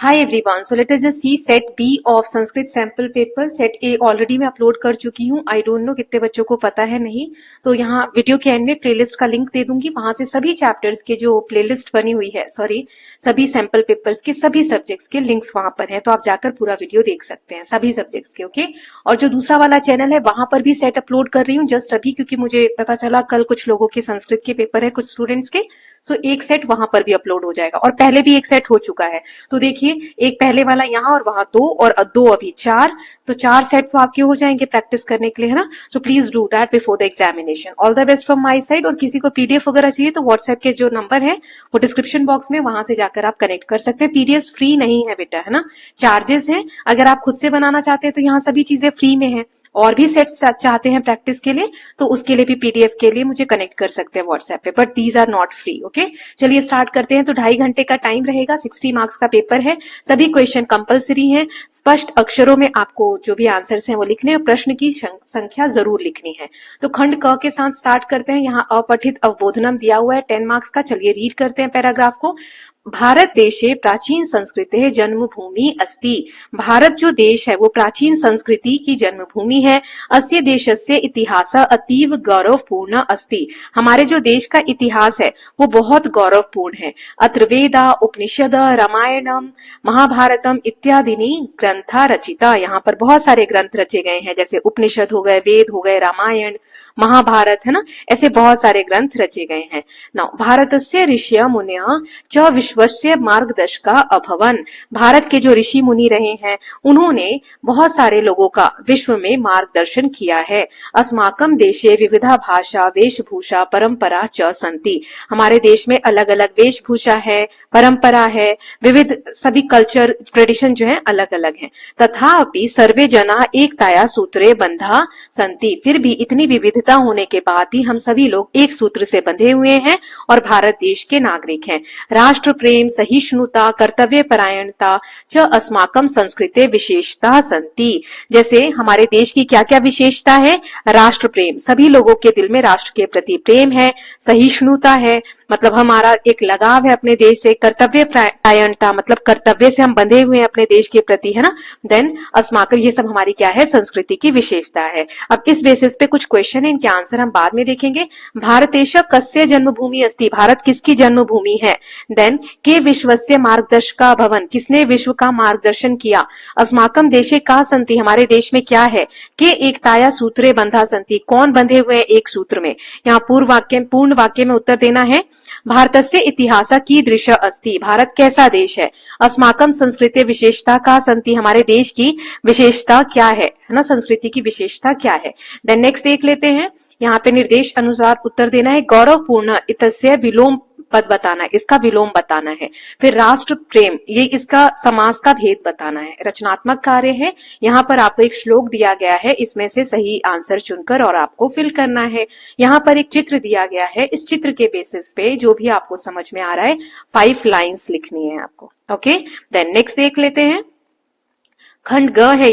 Hi everyone, so let us just see set B of Sanskrit sample paper. Set A already मैं upload कर चुकी हूँ। I don't know कितने बच्चों को पता है नहीं, तो यहाँ वीडियो के एंड में प्लेलिस्ट का लिंक दे दूंगी। वहां से सभी चैप्टर्स के जो प्लेलिस्ट बनी हुई है, सॉरी सभी सैंपल पेपर्स के सभी सब्जेक्ट्स के लिंक्स वहां पर है, तो आप जाकर पूरा वीडियो देख सकते हैं सभी सब्जेक्ट्स के। ओके, और जो दूसरा वाला चैनल है वहां पर भी सेट अपलोड कर रही हूँ जस्ट अभी, क्योंकि मुझे पता चला कल कुछ लोगों के संस्कृत के पेपर है, कुछ स्टूडेंट्स के। सो एक सेट वहां पर भी अपलोड हो जाएगा, और पहले भी एक सेट हो चुका है। तो देखिए, एक पहले वाला यहाँ और वहां दो, और दो अभी चार, तो चार सेट तो आपके हो जाएंगे प्रैक्टिस करने के लिए, है ना। So please do that before the examination. All the best from my side. और किसी को पीडीएफ वगैरह चाहिए तो व्हाट्सएप के जो नंबर है वो डिस्क्रिप्शन बॉक्स में, वहां से जाकर आप कनेक्ट कर सकते हैं। पीडीएफ फ्री नहीं है बेटा, है ना, चार्जेस हैं। अगर आप खुद से बनाना चाहते हैं तो यहाँ सभी चीजें फ्री में है। और भी सेट्स चाहते हैं प्रैक्टिस के लिए तो उसके लिए भी पीडीएफ के लिए मुझे कनेक्ट कर सकते हैं व्हाट्सएप पे, but these are not free. Okay, चलिए स्टार्ट करते हैं। तो 2.5 घंटे का टाइम रहेगा, 60 मार्क्स का पेपर है, सभी क्वेश्चन कंपलसरी हैं। स्पष्ट अक्षरों में आपको जो भी आंसर्स हैं वो लिखने हैं, प्रश्न की संख्या जरूर लिखनी है। तो खंड क के साथ स्टार्ट करते हैं। यहाँ अपठित अवबोधनम दिया हुआ है 10 मार्क्स का। चलिए रीड करते हैं पैराग्राफ को। भारत देशे प्राचीन संस्कृते जन्मभूमि अस्ति। भारत जो देश है वो प्राचीन संस्कृति की जन्मभूमि है। अस्य देशस्य इतिहास अतीव गौरवपूर्ण अस्ति। हमारे जो देश का इतिहास है वो बहुत गौरवपूर्ण है। अत्र वेदा उपनिषद रामायणम महाभारतम इत्यादि ग्रंथा रचिता। यहाँ पर बहुत सारे ग्रंथ रचे गए हैं, जैसे उपनिषद हो गए, वेद हो गए, रामायण, महाभारत, है ना, ऐसे बहुत सारे ग्रंथ रचे गए हैं। नौ भारतस्य ऋषिय मुनयः च विश्वस्य मार्गदर्शका अभवन। भारत के जो ऋषि मुनि रहे हैं उन्होंने बहुत सारे लोगों का विश्व में मार्गदर्शन किया है। अस्माकम देशे विविधा भाषा वेशभूषा परंपरा च सन्ति। हमारे देश में अलग अलग वेशभूषा है, परंपरा है, विविध सभी कल्चर ट्रेडिशन जो है अलग अलग है। तथापि सर्वे जना एकताया सूत्रे बंधा सन्ति। फिर भी इतनी विविधता होने के बाद भी हम सभी लोग एक सूत्र से बंधे हुए हैं और भारत देश के नागरिक हैं। राष्ट्र प्रेम सहिष्णुता कर्तव्य परायणता च अस्माकम संस्कृते विशेषता सन्ति। जैसे हमारे देश की क्या क्या विशेषता है? राष्ट्र प्रेम, सभी लोगों के दिल में राष्ट्र के प्रति प्रेम है। सहिष्णुता है, मतलब हमारा एक लगाव है अपने देश से। कर्तव्य परायणता, मतलब कर्तव्य से हम बंधे हुए हैं अपने देश के प्रति, है ना। देन अस्माकम, ये सब हमारी क्या है? संस्कृति की विशेषता है। अब इस बेसिस पे कुछ क्वेश्चन है, इनके आंसर हम बाद में देखेंगे। भारतेश कस्य जन्मभूमि अस्ति। भारत किसकी जन्मभूमि है? देन के विश्वस्य मार्गदर्शका भवन। किसने विश्व का मार्गदर्शन किया? अस्माकम देशे का सन्ति। हमारे देश में क्या है? के एकताया सूत्रे बंधा सन्ति। कौन बंधे हुए हैं एक सूत्र में? यहाँ पूर्ण वाक्य में उत्तर देना है। भारतस्य इतिहास कीदृश अस्ति। भारत कैसा देश है? अस्माकम संस्कृति विशेषता का सन्ति। हमारे देश की विशेषता क्या है ना, संस्कृति की विशेषता क्या है। देन नेक्स्ट देख लेते हैं। यहाँ पे निर्देश अनुसार उत्तर देना है। गौरवपूर्ण इतस्य विलोम पद बताना है, इसका विलोम बताना है। फिर राष्ट्र प्रेम, ये इसका समास का भेद बताना है। रचनात्मक कार्य है। यहाँ पर आपको एक श्लोक दिया गया है, इसमें से सही आंसर चुनकर और आपको फिल करना है। यहाँ पर एक चित्र दिया गया है, इस चित्र के बेसिस पे जो भी आपको समझ में आ रहा है 5 लाइन्स लिखनी है आपको। ओके, देन नेक्स्ट देख लेते हैं। खंड ग है।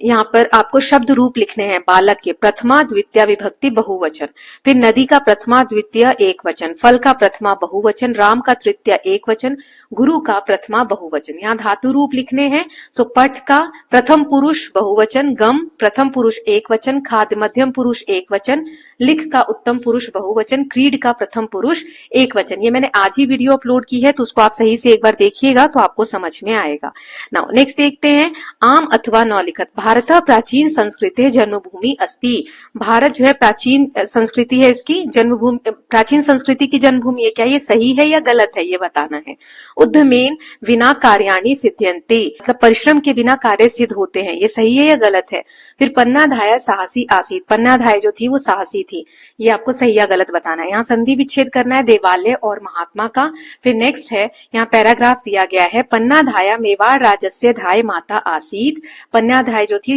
यहाँ पर आपको शब्द रूप लिखने हैं बालक के। प्रथमा द्वितीय विभक्ति बहुवचन, फिर नदी का प्रथमा द्वितीय एक वचन, फल का प्रथमा बहुवचन, राम का तृतीय एक वचन, गुरु का प्रथमा बहुवचन। यहाँ धातु रूप लिखने हैं। सो पठ का प्रथम पुरुष बहुवचन, गम प्रथम पुरुष एक वचन, खाद्य मध्यम पुरुष एक वचन, लिख का उत्तम पुरुष बहुवचन, क्रीड का प्रथम पुरुष एक वचन। ये मैंने आज ही वीडियो अपलोड की है, तो उसको आप सही से एक बार देखिएगा तो आपको समझ में आएगा। नाउ नेक्स्ट देखते हैं। आम अथवा न लिखत। भारत प्राचीन संस्कृति जन्मभूमि अस्ति। भारत जो है प्राचीन संस्कृति है, इसकी जन्मभूमि, प्राचीन संस्कृति की जन्मभूमि है। क्या ये सही है या गलत है, ये बताना है। उद्यमेन विना कार्याणि सिद्ध्यन्ति, मतलब परिश्रम के बिना कार्य सिद्ध होते हैं, ये सही है या गलत है। फिर पन्नाधाय साहसी आसीत, पन्नाधाय जो थी वो साहसी थी, ये आपको सही या गलत बताना है। यहाँ संधि विच्छेद करना है देवालय और महात्मा का। फिर नेक्स्ट है, यहाँ पैराग्राफ दिया गया है। पन्नाधाया मेवाड़ राज्यस्य धाय माता आसीत। पन्नाधाय जो थी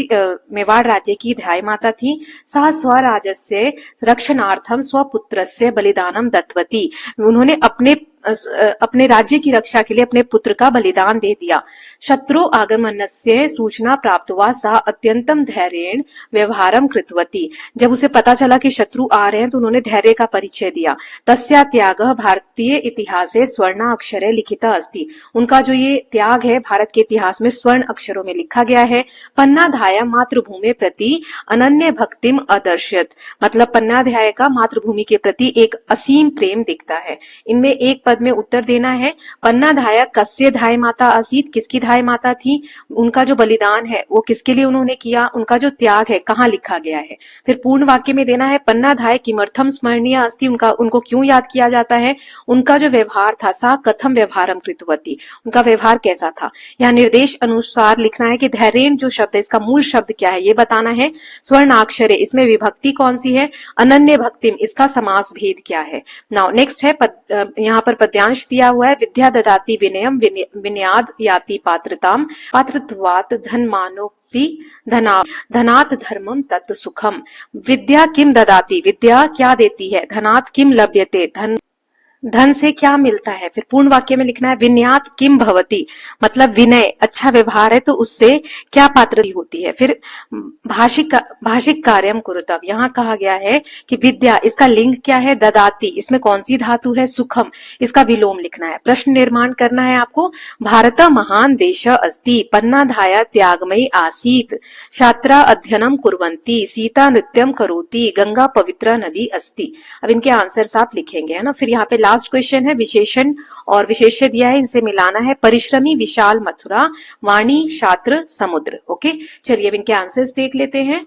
मेवाड़ राज्य की धाय माता थी। सा स्वराज्यस्य रक्षणार्थम स्वपुत्रस्य बलिदानम दत्तवती। उन्होंने अपने अपने राज्य की रक्षा के लिए अपने पुत्र का बलिदान दे दिया। शत्रु आगमनस्य सूचना प्राप्त हुआ सा अत्यंतम धैर्येण व्यवहारम कृतवती। जब उसे पता चला कि शत्रु आ रहे हैं तो उन्होंने धैर्य का परिचय दिया। तस्या त्याग भारतीय इतिहासे स्वर्ण अक्षरे लिखिता अस्ति। उनका जो ये त्याग है भारत के इतिहास में स्वर्ण अक्षरों में लिखा गया है। पन्नाधाय मातृभूमि प्रति अनन्य भक्तिम अदर्शयत। मतलब पन्नाध्याय का मातृभूमि के प्रति एक असीम प्रेम दिखता है। इनमें एक पद में उत्तर देना है। पन्नाधाय कस्य धाय माता आसीत, किसकी धाय माता थी, उनका जो बलिदान है वो किसके लिए उन्होंने किया, उनका जो त्याग है कहाँ लिखा गया है। फिर पूर्ण वाक्य में देना है पन्नाधाय किमर्थम स्मरणीय अस्ति, उनको क्यों याद किया जाता है, उनका जो व्यवहार था सा कथम व्यवहारम कृतवती, उनका व्यवहार कैसा था। यहाँ निर्देश अनुसार लिखना है कि धैर्येण जो शब्द है इसका मूल शब्द क्या है ये बताना है। स्वर्णाक्षरे इसमें विभक्ति कौन सी है, अनन्य भक्तिम इसका समास भेद क्या है। नाउ नेक्स्ट है यहाँ पर पद्यांश दिया हुआ है। विद्या ददाति विनयम विनयाद याति पात्रताम पात्रत्वात् धनमानोक्ति धनात् धर्मम तत् सुखम। विद्या किम ददाति, विद्या क्या देती है, धनात् किम लभ्यते धन से क्या मिलता है। फिर पूर्ण वाक्य में लिखना है विनयात किम भवति, मतलब विनय अच्छा व्यवहार है तो उससे क्या पात्रता होती है। फिर भाषिक कार्यम कुरुतम, यहाँ कहा गया है कि विद्या इसका लिंग क्या है, ददाति इसमें कौन सी धातु है, सुखम इसका विलोम लिखना है। प्रश्न निर्माण करना है आपको। भारत महान देश अस्ति, पन्नाधाया त्यागमयी आसीत, छात्रा अध्ययनम कुर्वन्ति, सीता नृत्यम करोति, गंगा पवित्र नदी अस्ति। अब इनके आंसर्स आप लिखेंगे, है ना। फिर यहाँ पे लास्ट क्वेश्चन है, विशेषण और विशेष्य दिया है, इनसे मिलाना है। परिश्रमी विशाल मथुरा, वाणी शात्र समुद्र। ओके, चलिए अब इनके आंसर्स देख लेते हैं।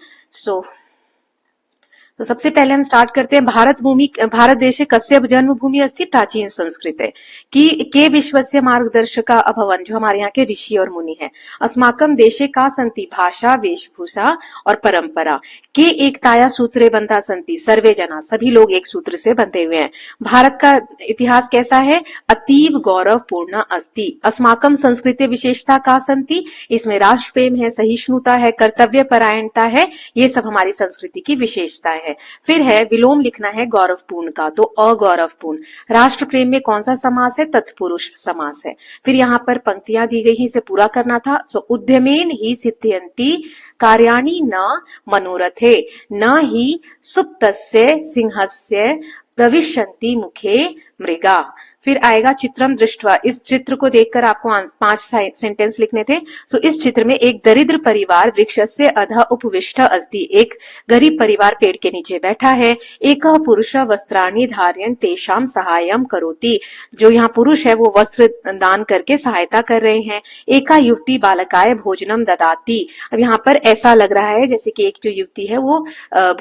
तो सबसे पहले हम स्टार्ट करते हैं। भारत देशे कस्य जन्मभूमि अस्ति, प्राचीन संस्कृत है कि के विश्वस्य मार्गदर्शका अभवन, जो हमारे यहाँ के ऋषि और मुनि हैं। अस्माकम देशे का संति, भाषा वेशभूषा और परंपरा। के एकताया सूत्रे बंधा संति, सर्वे जना सभी लोग एक सूत्र से बंधे हुए हैं। भारत का इतिहास कैसा है, अतीव गौरवपूर्ण अस्ति। अस्माकम संस्कृति विशेषता का संति, इसमें राष्ट्र प्रेम है, सहिष्णुता है, कर्तव्य परायणता है, ये सब हमारी संस्कृति की विशेषताएं है। फिर है विलोम लिखना है गौरवपूर्ण का, तो अगौरवपूर्ण। राष्ट्र प्रेम में कौन सा समास है, तत्पुरुष समास है। फिर यहाँ पर पंक्तियां दी गई हैं, इसे पूरा करना था। सो उद्यमेन ही सिद्ध्यन्ति कार्याणि न मनोरथे, न ही सुप्तस्य सिंहस्य प्रविशन्ति मुखे मृगा। फिर आएगा चित्रम दृष्ट्वा, इस चित्र को देखकर आपको 5 सेंटेंस लिखने थे। सो इस चित्र में एक दरिद्र परिवार वृक्षस्य अधः उपविष्ट अस्ति, एक गरीब परिवार पेड़ के नीचे बैठा है। एक पुरुष वस्त्राणि धारयन् तेषां सहायं करोति, जो यहाँ पुरुष है वो वस्त्र दान करके सहायता कर रहे हैं। एका युवती बालकाय भोजनम ददाति, अब यहाँ पर ऐसा लग रहा है जैसे कि एक जो युवती है वो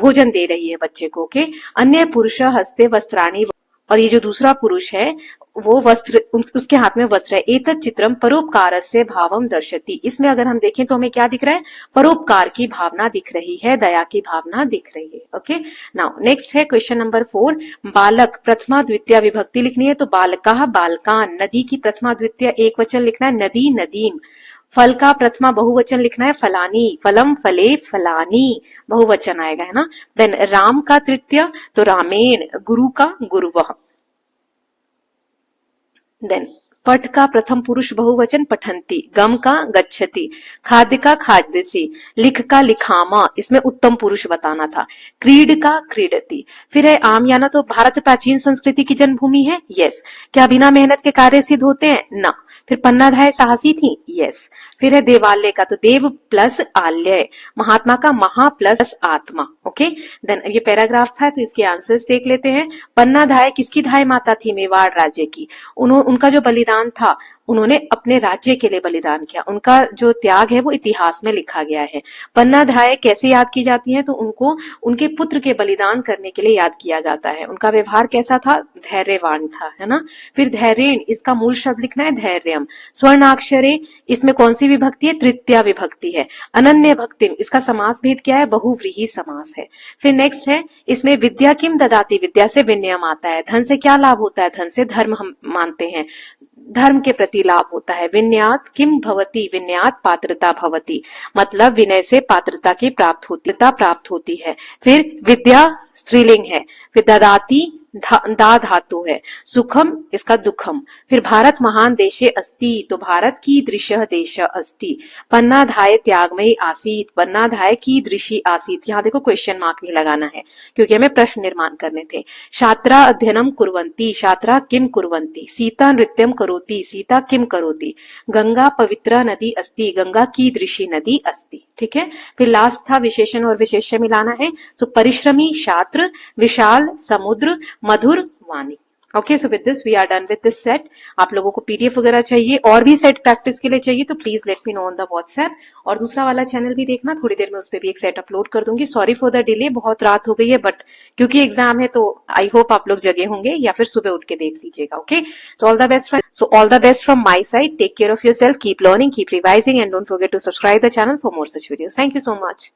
भोजन दे रही है बच्चे को। ओके, अन्य पुरुष हस्ते वस्त्राणि, और ये जो दूसरा पुरुष है वो वस्त्र, उसके हाथ में वस्त्र है। एतत् चित्रम परोपकारस्य भावम दर्शति, इसमें अगर हम देखें तो हमें क्या दिख रहा है, परोपकार की भावना दिख रही है, दया की भावना दिख रही है। ओके, नाउ नेक्स्ट है क्वेश्चन नंबर 4। बालक प्रथमा द्वितीय विभक्ति लिखनी है, तो बालका बालकान। नदी की प्रथमा द्वितीय एक वचन लिखना है, नदी नदीम। फल का प्रथमा बहुवचन लिखना है, फलानी फलम फले फलानी, बहुवचन आएगा, है ना। देन राम का तृतीय, तो रामेण। गुरु का गुरुवः। देन पठ का प्रथम पुरुष बहुवचन पठंती, गम का गच्छति, खाद्य का खाद्यसी, लिख का लिखामा, इसमें उत्तम पुरुष बताना था। क्रीड का क्रीडति। फिर है आम याना, तो भारत प्राचीन संस्कृति की जन्मभूमि है, यस। क्या बिना मेहनत के कार्य सिद्ध होते हैं, ना। फिर पन्नाधाय साहसी थी, यस। फिर है देवालय का, तो देव प्लस आल्य। महात्मा का महा प्लस आत्मा। ओके, देन ये पैराग्राफ था, तो इसके आंसर्स देख लेते हैं। पन्नाधाय किसकी धाय माता थी, मेवाड़ राज्य की। उनका जो बलिदान था, उन्होंने अपने राज्य के लिए बलिदान किया, उनका जो त्याग है वो इतिहास में लिखा गया है। पन्नाधाय कैसे याद की जाती है, तो उनको उनके पुत्र के बलिदान करने के लिए याद किया जाता है। उनका व्यवहार कैसा था, धैर्यवान था, है ना। फिर धैर्येण, इसका मूल शब्द लिखना है धैर्यम। स्वर्णाक्षरे, इसमें कौन सी विभक्ति है, तृतीया विभक्ति है। अनन्य भक्तिम, इसका समास भेद क्या है, बहुव्रीहि समास है। फिर नेक्स्ट है, इसमें विद्या किम ददाति, विद्या से विनयम आता है। धन से क्या लाभ होता है, धन से धर्म हम मानते हैं, धर्म के प्रति लाभ होता है। विनयात किम भवति, विनयात पात्रता भवति, मतलब विनय से पात्रता की प्राप्त होती है। फिर विद्या स्त्रीलिंग है। फिर ददाति दा धातु है, सुखम इसका दुखम, फिर भारत महान देशे अस्ति, तो भारत कीदृशः देशः अस्ति, पन्नाधाय त्यागमयी आसीत, पन्नाधाय कीदृशी आसीत, यहाँ देखो क्वेश्चन मार्क भी लगाना है क्योंकि हमें प्रश्न निर्माण करने थे। छात्रा अध्ययनम कुर्वन्ति, छात्रा किम कुर्वन्ति, सीता नृत्यम करोति, सीता किम करोति, गंगा पवित्रा नदी अस्ति, गंगा कीदृशी नदी अस्ति। ठीक है, फिर लास्ट था विशेषण और विशेष्य मिलाना है। सो परिश्रमी छात्र, विशाल समुद्र, मधुर वाणी। Okay, so with this we are done with this set. आप लोगों को पीडीएफ वगैरह चाहिए और भी सेट प्रैक्टिस के लिए चाहिए तो please let me know on the WhatsApp, और दूसरा वाला चैनल भी देखना, थोड़ी देर में उस पर भी एक सेट अपलोड कर दूंगी। सॉरी फॉर द डिले, बहुत रात हो गई है, बट क्योंकि एग्जाम है तो आई होप आप लोग जगे होंगे या फिर सुबह उठ के देख लीजिएगा। Okay, so all the best, so all the best from my side, take care of yourself, keep learning, keep revising, and don't forget to subscribe the channel for more such videos. Thank you so much.